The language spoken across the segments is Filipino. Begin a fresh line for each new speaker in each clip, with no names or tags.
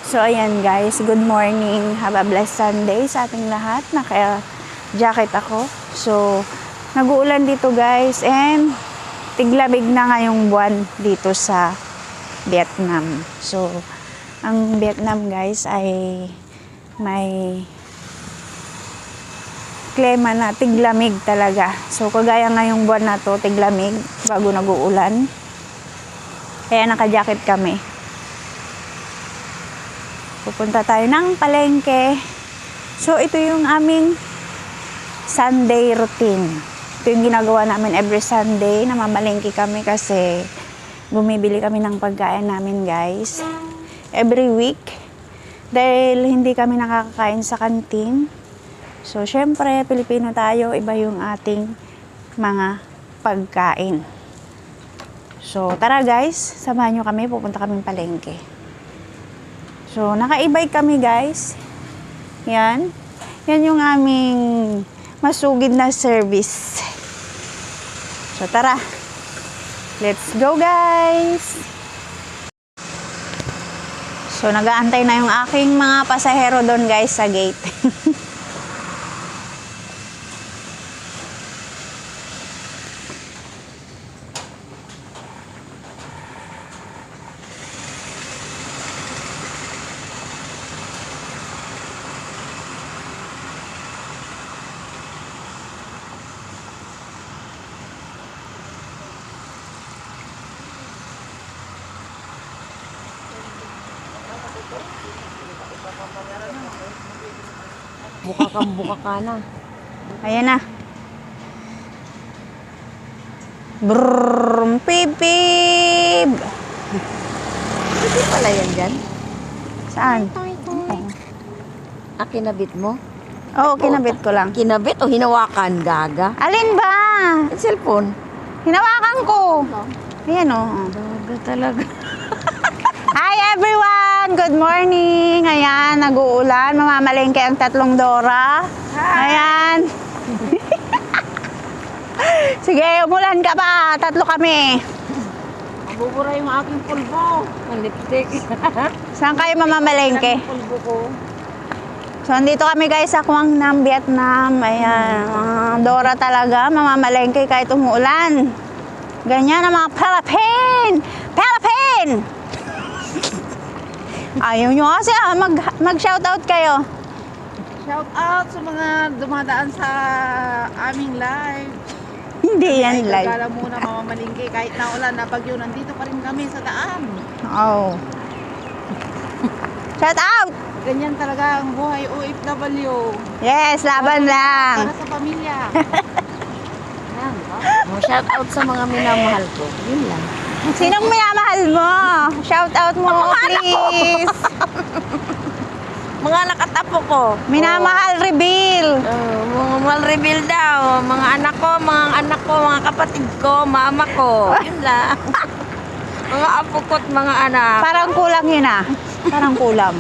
So, ayan guys, good morning. Have a blessed Sunday sa ating lahat. Naka-jacket ako. So, nag-uulan dito guys and tiglamig na ngayong buwan dito sa Vietnam. So, ang Vietnam guys ay may klima na tiglamig talaga. So, kagaya ngayong buwan na to, tiglamig bago nag-uulan. Kaya naka-jacket kami. Pupunta tayo ng palengke. So, ito yung aming Sunday routine. Ito yung ginagawa namin every Sunday. Namamalengke kami kasi bumibili kami ng pagkain namin, guys. Every week. Dahil hindi kami nakakakain sa kantin. So, syempre, Pilipino tayo. Iba yung ating mga pagkain. So, tara guys. Samahan nyo kami. Pupunta kaming palengke. So, naka-e-bike kami guys. Yan. Yan yung aming masugid na service. So, tara. Let's go guys! So, nag-aantay na yung aking mga pasahero doon guys sa gate.
Buka ka na.
Ayan na. Brrrr, pipip!
Hindi pala yan dyan.
Saan?
Kinabit mo?
Oo, kinabit ko lang.
Kinabit o hinawakan, gaga?
Alin ba?
Yung cellphone.
Hinawakan ko. Ayan o.
Gaga talaga.
Hi everyone! Good morning! Ayan, nag-uulan. Mamamalengke ang tatlong Dora. Ayan. Sige, umulan ka pa. Tatlo kami.
Mabubura yung aking pulbo. Ang lipstick.
Saan kayo mamamalengke?
Pulbo ko.
So, andito kami guys sa Quang Nam, Vietnam. Ayan, Dora talaga. Mamamalengke kahit umuulan. Ganyan ang mga Philippine! Philippine! Ayaw nyo kasi mag-shoutout kayo.
Shout out sa mga dumadaan sa aming live.
Hindi yan
Ay,
live.
gagala muna mamamalingki kahit na ulan na bagyo. Nandito pa rin kami sa daan.
Oh. Shout out!
Ganyan talaga ang buhay OFW.
Yes, laban lang.
Para sa pamilya.
Shout out sa mga minamahal ko. Yun lang.
Sinong minamahal mo? Shout out mo, please.
Mga nakatapo ko.
Minamahal reveal.
Mga mahal reveal daw. Mga anak ko, mga kapatid ko, mama ko. Yun lang. Mga apo ko at mga anak.
Parang kulang yun ah. Parang kulang.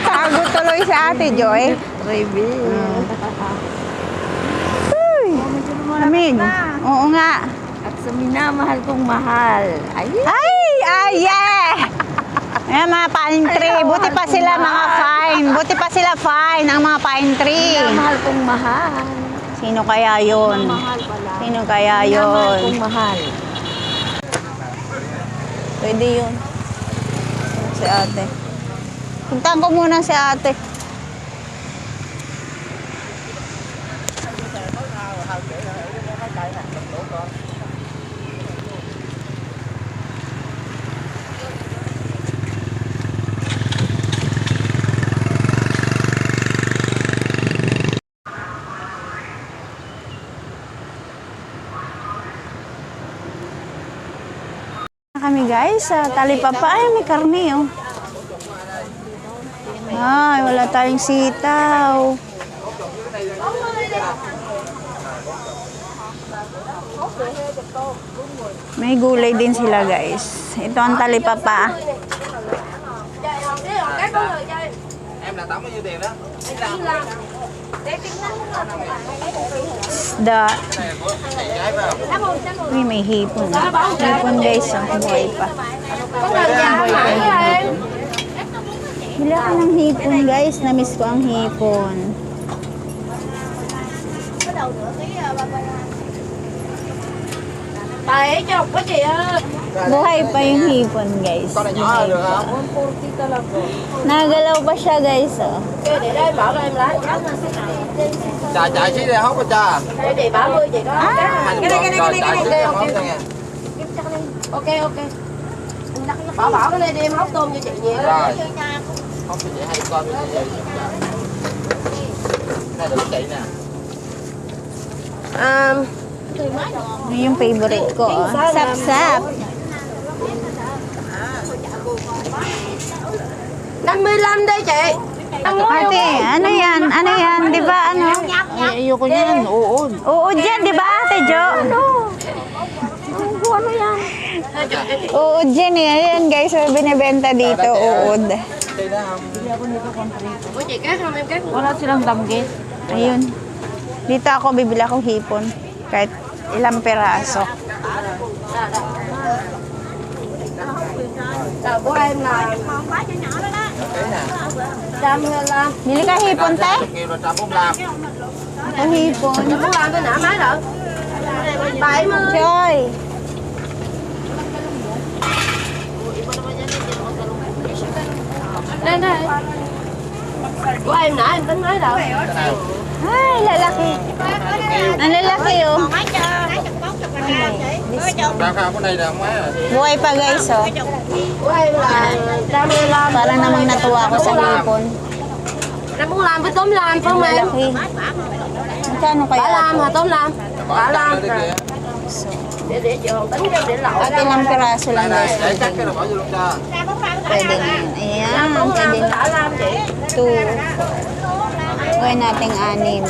Tago tuloy si Ate Joy.
Reveal.
Uy, lamig. Oo nga.
At sa minamahal kong mahal. Ayun.
Yeah! Ayan, mga pine tree. Buti pa sila mga fine. Buti pa sila fine, ang mga pine tree.
Minamahal kong mahal.
Sino kaya yun?
Mahal pala.
Sino kaya
Minamahal
yun?
kong mahal.
Pwede yun. Si ate. Puntaan ko muna si ate. Kami guys, sa talipapa ay may karne oh. Ay, wala tayong sitaw. May gulay din sila guys. Ito ang talipapa.
Em là tắm bao nhiêu tiền đó?
Isda. Uy, may hipon. Hipon guys, ang buhay pa. Buhay pa. Bili ako ng hipon, guys. Namiss ko ang hipon.
Tay, chọc quá chị ơi.
Buhay pa yung hipon, guys.
Con này nhỏ hơn được không?
140 talaga.
Nagalaw pa siya, guys. Oh.
Okay, để đây bảo em lấy.
Trà trà xí đây hốt trà.
Đây chị 30 chị có.
Hành
Cái này
rồi trà xí đây hốt nha.
Ok ok. Bảo cái này đi em hóc tôm cho chị nhiều.
Rồi. Hốt cho chị hay con cho chị. Này là chị nè.
Ano yung favorite ko? Oh. Sap-sap.
55 đây chị.
Ate, ano yan? Ano yan? Di ba ano?
Ayoko niyan, uod.
Uod yan, di ba Ate Jo?
Ano yan?
Uod yan eh. Ayan guys, may binibenta dito, uod.
Chị đó không?
Ủa chị cắt không em cắt?
Wala silang damgit.
Ayun. Dito ako, bibili akong hipon. Kahit ilang peraso.
Rồi của em là
Tí nè.
125.
Bili ka hipon, te?
100.000 rồi 145.
Ako hipon.
145 tôi nã máy rồi. 70.
Choy.
Đây đây. Của em nãy em tính mấy rồi?
Cái nào?
Ay, lalaki. Ang lalaki, oh.
Sao không, cái này là không mấy rồi.
Buhay pa, guys, oh.
Của em là 125.
Parang namang natuwa ako sa hipon.
145 với tóm lam phải không em?
Malaki. Magkano
Bả
kaya
lam hả
ito?
tóm lam? Bả lam.
Cái kia.
Để chị Hồng tính cho để lậu.
At ilang peraso
Này
lang,
này,
guys.
để cắt cái nào bỏ vô luôn cho.
Pwede na yun. Ayan,
Tóm
pwede
lam
na.
bả lam chị.
2. Gawin nating 6.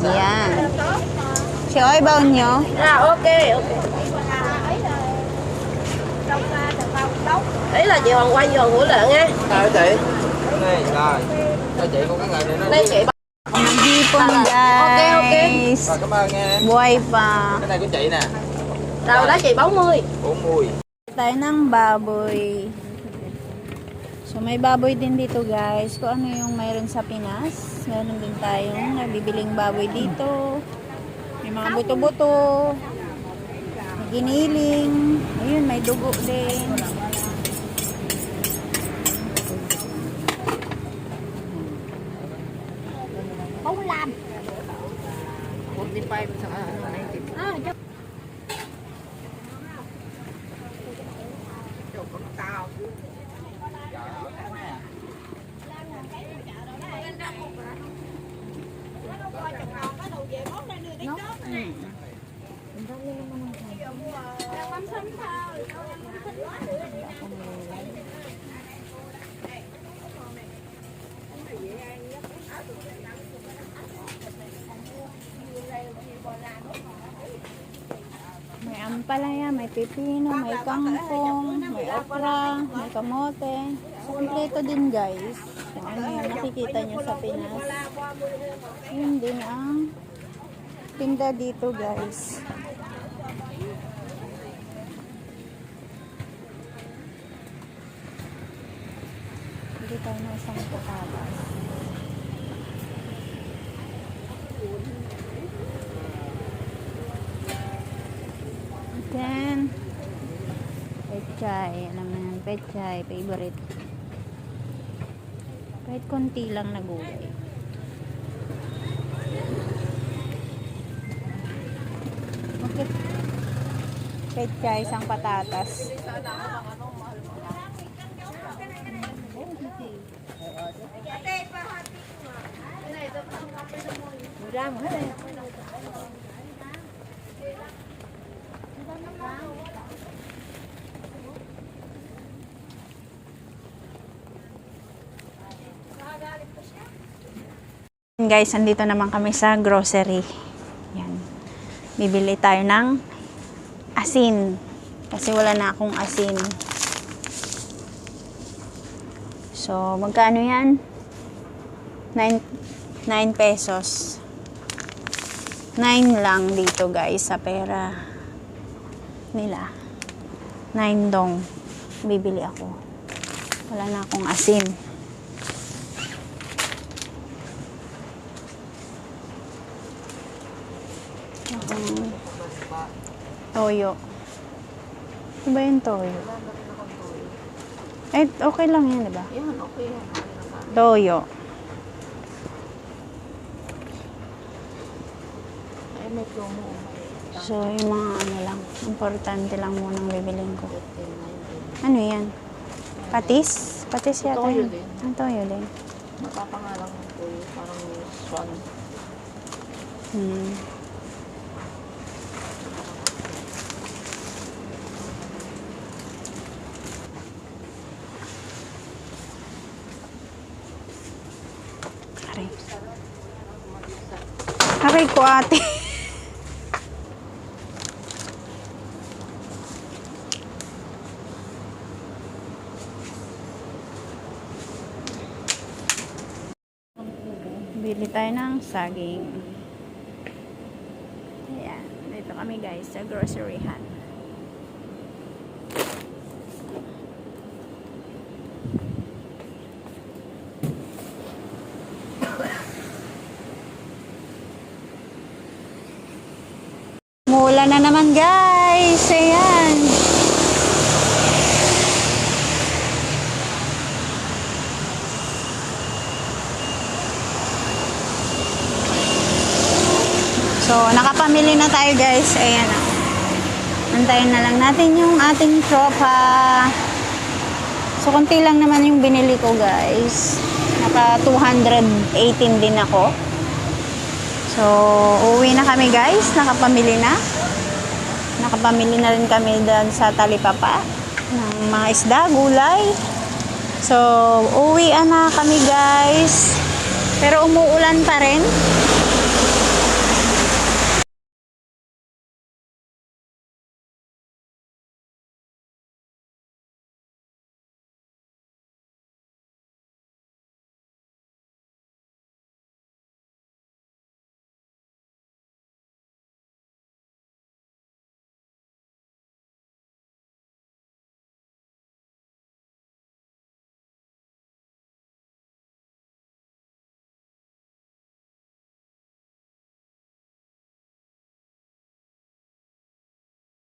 Ayan. Si Oy, baon nyo.
À ok ok. Đấy là chị Hồng quay giòn hủ lợn nha.
Sao chị? Này, rồi. Cho chị con cái ngày này nó
Đây chị
Ang hipon,
Okay, okay.
guys.
Rồi, cảm ơn nha em.
Buhay pa.
Cái này của chị nè.
Rồi đó chị 40.
40.
Tayo ng baboy. So, may baboy din dito, guys. Kung ano yung mayroon sa Pinas, meron din tayong nabibiling baboy dito. May mga buto-buto. May giniling. Ayun, may dugo din.
Không làm. 45 sa ano, 90.
May ampalaya, may pipino, may kangkong, may okra, may kamote. So, kompleto din, guys. Kung ano yung nakikita nyo sa Pinas. Yun din ang tinda dito, guys. Hindi tayo na isang patatas. Then, pechay. Alam mo yan, pechay. Favorite. Kahit konti lang na gulay. Okay. Pechay, isang patatas. Guys, andito naman kami sa grocery. Yan. Bibili tayo ng asin. Kasi wala na akong asin. So, magkano yan? 9 pesos. 9 lang dito, guys, sa pera nila. 9 dong. Bibili ako. Wala na akong asin. Toyo. Ano ba yung toyo? Eh, okay lang yan, diba?
Yan, okay yan.
Toyo.
Ay, may promo.
So, yung mga ano lang, importante lang munang bibiling ko. Ano yan? Patis? Patis yata
Toyo
yun.
din.
Ang toyo din.
Matapangalang po yung parang swan.
Hmm. Aray. Aray ko, ate. Bili tayo ng saging. Ayan. Dito kami guys sa groceryhan. Mula na naman guys. Ayan. So, nakapamili na tayo guys. Ayan na. Antayin na lang natin yung ating tropa. So, konti lang naman yung binili ko guys. Naka 218 din ako. So, uwi na kami guys. Nakapamili na. Nakapamili na rin kami dyan sa Talipapa ng mga isda, gulay. So, uwi na kami guys. Pero umuulan pa rin.